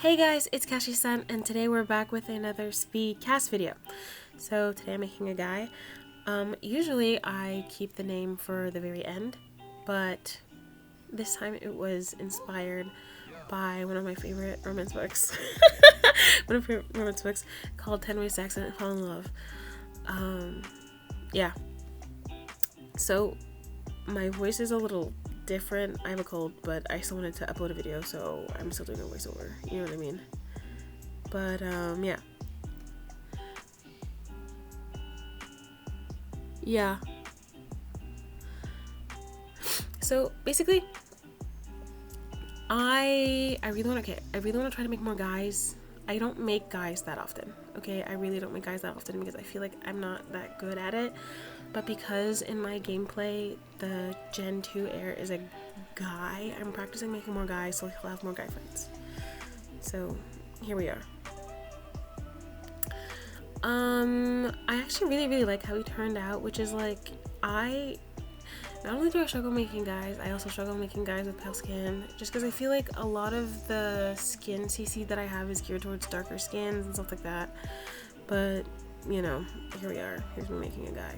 Hey guys, it's Kashi-san, and today we're back with another speed cast video. So today I'm making a guy. Usually I keep the name for the very end, but this time it was inspired by one of my favorite romance books. One of my favorite romance books called 10 Ways to Accidentally Fall in Love. Yeah. So my voice is a little different. I have a cold, but I still wanted to upload a video, so I'm still doing a voiceover. You know what I mean? But yeah. Yeah. So basically, I really want to try to make more guys. I don't make guys that often. Okay, I really don't make guys that often because I feel like I'm not that good at it. But because in my gameplay the Gen 2 heir is a guy, I'm practicing making more guys so he'll have more guy friends. So here we are. I actually really like how he turned out, which is like, not only do I struggle making guys, I also struggle making guys with pale skin, just because I feel like a lot of the skin CC that I have is geared towards darker skins and stuff like that. But, you know, here we are. Here's me making a guy.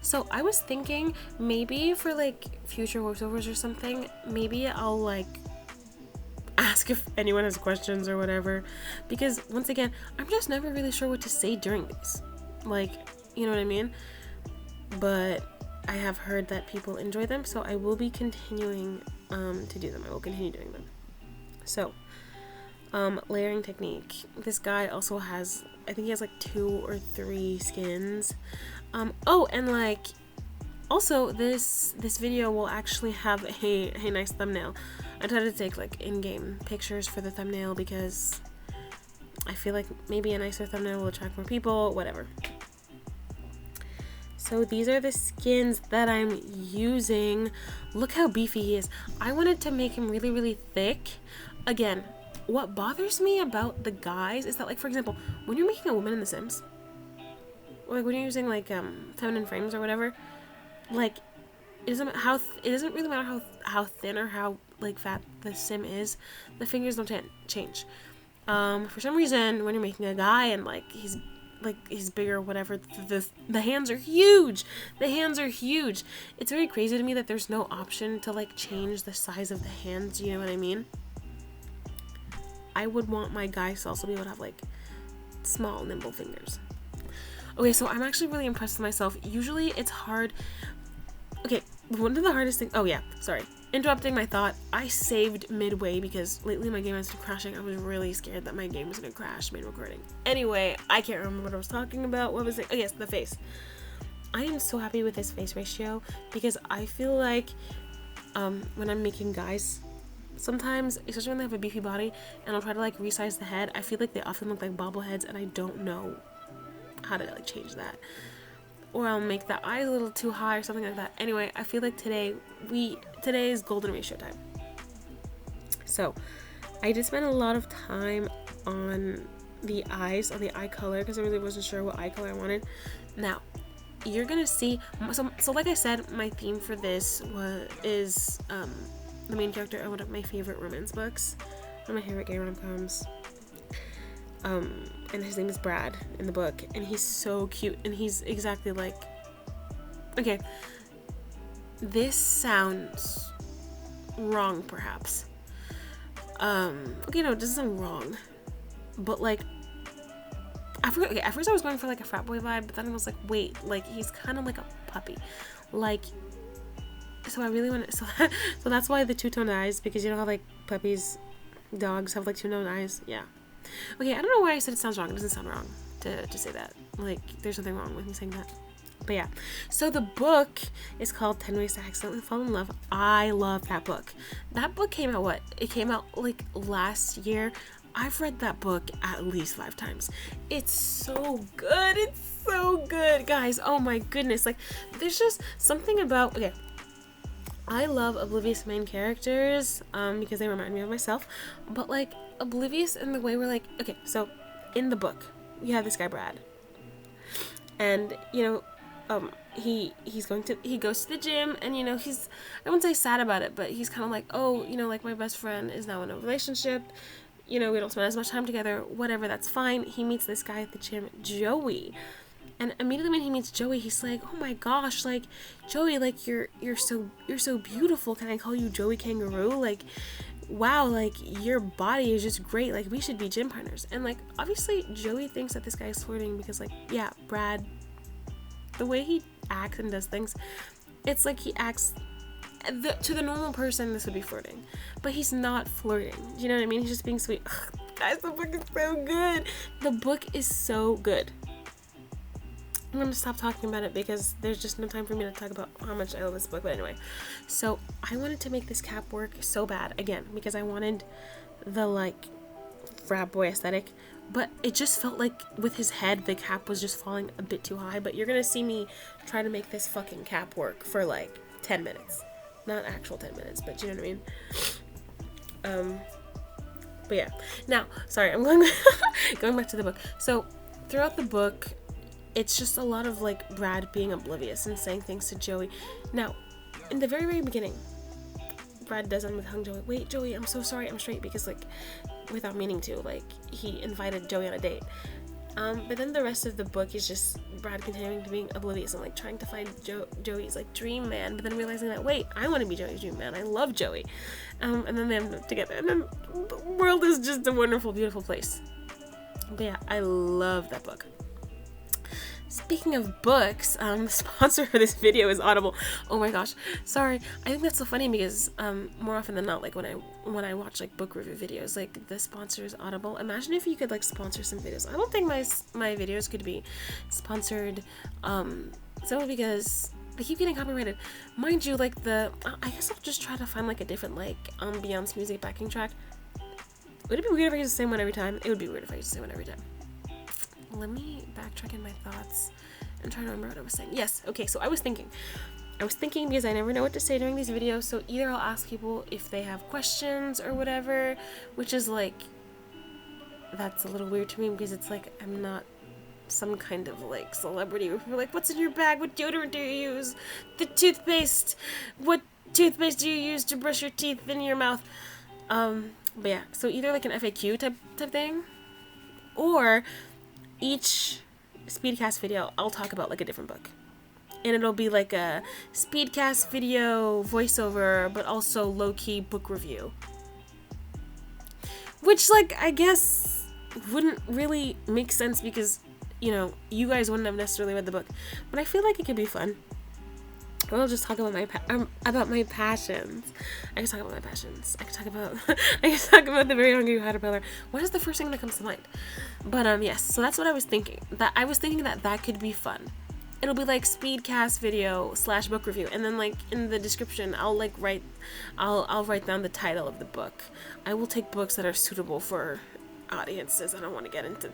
So I was thinking maybe for like future voiceovers or something, maybe I'll like ask if anyone has questions or whatever, because once again, I'm just never really sure what to say during these. Like, you know what I mean? But I have heard that people enjoy them, so I will be continuing to do them. I will continue doing them. So, layering technique. This guy also has, I think he has like 2 or 3 skins. Oh, and like, also this video will actually have a nice thumbnail. I tried to take like in-game pictures for the thumbnail because I feel like maybe a nicer thumbnail will attract more people, whatever. So these are the skins that I'm using. Look how beefy he is. I wanted to make him really thick. Again, what bothers me about the guys is that, like, for example, when you're making a woman in The Sims, like when you're using like feminine frames or whatever, like it doesn't really matter how thin or how like fat the sim is, the fingers don't change. For some reason, when you're making a guy and like he's bigger or whatever, the hands are huge. The hands are huge. It's very crazy to me that there's no option to like change the size of the hands. You know what I mean? I would want my guys to also be able to have like small, nimble fingers. Okay, so I'm actually really impressed with myself. Usually it's hard. Okay, one of the hardest things. Oh yeah, sorry. Interrupting my thought. I saved midway because lately my game has been crashing. I was really scared that my game was gonna crash mid-recording. Anyway, I can't remember what I was talking about. What was it? Oh yes, the face. I am so happy with this face ratio because I feel like when I'm making guys, sometimes, especially when they have a beefy body, and I'll try to like resize the head, I feel like they often look like bobbleheads and I don't know how to like change that. Or I'll make the eyes a little too high or something like that. Anyway, I feel like today is golden ratio time. So I did spend a lot of time on the eyes, on the eye color, because I really wasn't sure what eye color I wanted. Now you're gonna see, so like I said, my theme for this is the main character of one of my favorite romance books, one of my favorite gay rom-coms. And his name is Brad in the book, and he's so cute, and he's exactly like, okay, this sounds wrong perhaps, okay, no, it doesn't sound wrong, but like, at first I was going for like a frat boy vibe, but then I was like, wait, like, he's kind of like a puppy, like, so I really want to, so that's why the two-toned eyes, because you know how like puppies, dogs have like two-toned eyes, yeah. Okay, I don't know why I said it sounds wrong. It doesn't sound wrong to say that. Like, there's nothing wrong with me saying that. But yeah. So the book is called 10 Ways to Accidentally Fall in Love. I love that book. That book came out what? It came out like last year. I've read that book at least 5 times. It's so good. It's so good, guys. Oh my goodness. Like, there's just something about, okay, I love oblivious main characters because they remind me of myself, but like oblivious in the way where like, okay, so in the book you have this guy Brad, and you know he goes to the gym, and you know, he's, I wouldn't say sad about it, but he's kind of like, oh, you know, like my best friend is now in a relationship, you know, we don't spend as much time together, whatever, that's fine. He meets this guy at the gym, Joey. And immediately when he meets Joey, he's like, oh my gosh, like, Joey, like, you're so beautiful. Can I call you Joey Kangaroo? Like, wow, like, your body is just great. Like, we should be gym partners. And, like, obviously, Joey thinks that this guy is flirting because, like, yeah, Brad, the way he acts and does things, it's like he acts, to the normal person, this would be flirting. But he's not flirting. Do you know what I mean? He's just being sweet. Ugh, guys, the book is so good. The book is so good. I'm going to stop talking about it because there's just no time for me to talk about how much I love this book. But anyway, so I wanted to make this cap work so bad, again, because I wanted the, like, frat boy aesthetic. But it just felt like with his head, the cap was just falling a bit too high. But you're going to see me try to make this fucking cap work for, like, 10 minutes. Not actual 10 minutes, but you know what I mean? But yeah. Now, sorry, I'm going back to the book. So, throughout the book, it's just a lot of, like, Brad being oblivious and saying things to Joey. Now, in the very, very beginning, Brad does unhung Joey. Wait, Joey, I'm so sorry, I'm straight, because, like, without meaning to, like, he invited Joey on a date. But then the rest of the book is just Brad continuing to being oblivious and, like, trying to find Joey's, like, dream man, but then realizing that, wait, I want to be Joey's dream man. I love Joey. And then they end up together. And then the world is just a wonderful, beautiful place. But yeah, I love that book. Speaking of books, the sponsor for this video is Audible. Oh my gosh, sorry. I think that's so funny because more often than not, like when I watch like book review videos, like the sponsor is Audible. Imagine if you could like sponsor some videos. I don't think my videos could be sponsored, simply because they keep getting copyrighted. Mind you, like I guess I'll just try to find like a different like ambiance music backing track. Would it be weird if I used the same one every time? It would be weird if I used the same one every time. Let me backtrack in my thoughts and try to remember what I was saying. Yes, okay, so I was thinking because I never know what to say during these videos, so either I'll ask people if they have questions or whatever, which is like, that's a little weird to me because it's like I'm not some kind of like celebrity where people are like, what's in your bag? What deodorant do you use? The toothpaste. What toothpaste do you use to brush your teeth in your mouth? But yeah, so either like an FAQ type thing, or each Speedcast video, I'll talk about like a different book. And it'll be like a Speedcast video voiceover, but also low-key book review. Which, like, I guess wouldn't really make sense because, you know, you guys wouldn't have necessarily read the book. But I feel like it could be fun. I'll just talk about my passions. I can talk about my passions. I can talk about the very hungry caterpillar. What is the first thing that comes to mind? But yes, so that's what I was thinking. I was thinking that could be fun. It'll be like Speedcast video / book review, and then like in the description, I'll write down the title of the book. I will take books that are suitable for audiences. I don't want to get into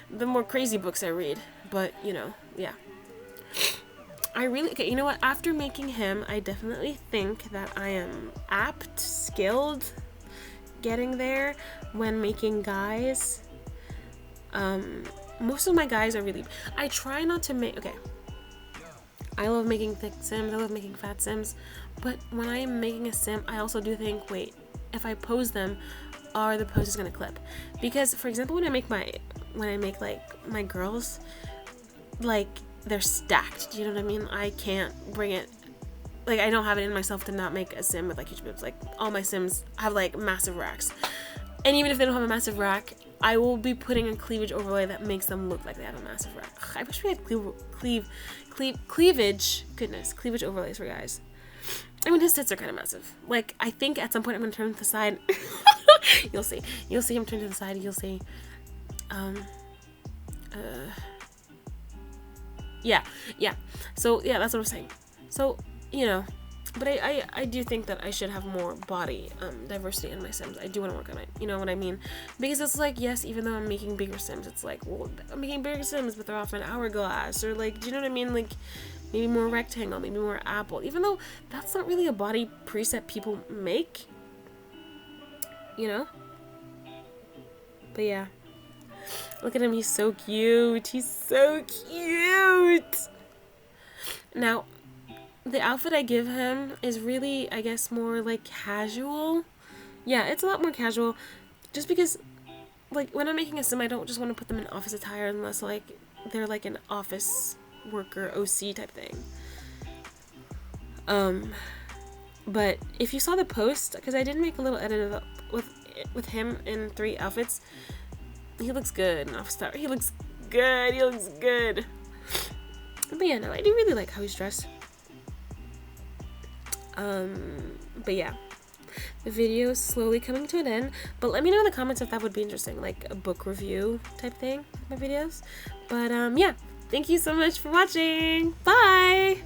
the more crazy books I read, but you know, yeah. Okay, you know what? After making him, I definitely think that I am skilled, getting there when making guys. Most of my guys are really... I try not to make... Okay. I love making thick sims. I love making fat sims. But when I am making a sim, I also do think, wait, if I pose them, are the poses going to clip? Because, for example, when I make like my girls, like... they're stacked. Do you know what I mean? I can't bring it, like, I don't have it in myself to not make a sim with like huge boobs. Like, all my sims have like massive racks, and even if they don't have a massive rack, I will be putting a cleavage overlay that makes them look like they have a massive rack. Ugh, I wish we had cleavage overlays for guys. I mean, his tits are kind of massive. Like, I think at some point I'm gonna turn to the side. You'll see him turn to the side. You'll see. Yeah. So, yeah, that's what I'm saying. So, you know, but I do think that I should have more body diversity in my sims. I do want to work on it. You know what I mean? Because it's like, yes, even though I'm making bigger sims, it's like, well, I'm making bigger sims, but they're often hourglass. Or, like, do you know what I mean? Like, maybe more rectangle, maybe more apple. Even though that's not really a body preset people make. You know? But, yeah. Look at him, he's so cute. He's so cute. Now, the outfit I give him is really, I guess, more like casual. Yeah, it's a lot more casual. Just because, like, when I'm making a sim, I don't just want to put them in office attire unless, like, they're like an office worker, OC type thing. But if you saw the post, because I did make a little edit of with him in 3 outfits, he looks good in office attire. He looks good. He looks good. But yeah, no, I do really like how he's dressed. But yeah, the video is slowly coming to an end, but let me know in the comments if that would be interesting, like a book review type thing, my videos. But yeah, thank you so much for watching. Bye!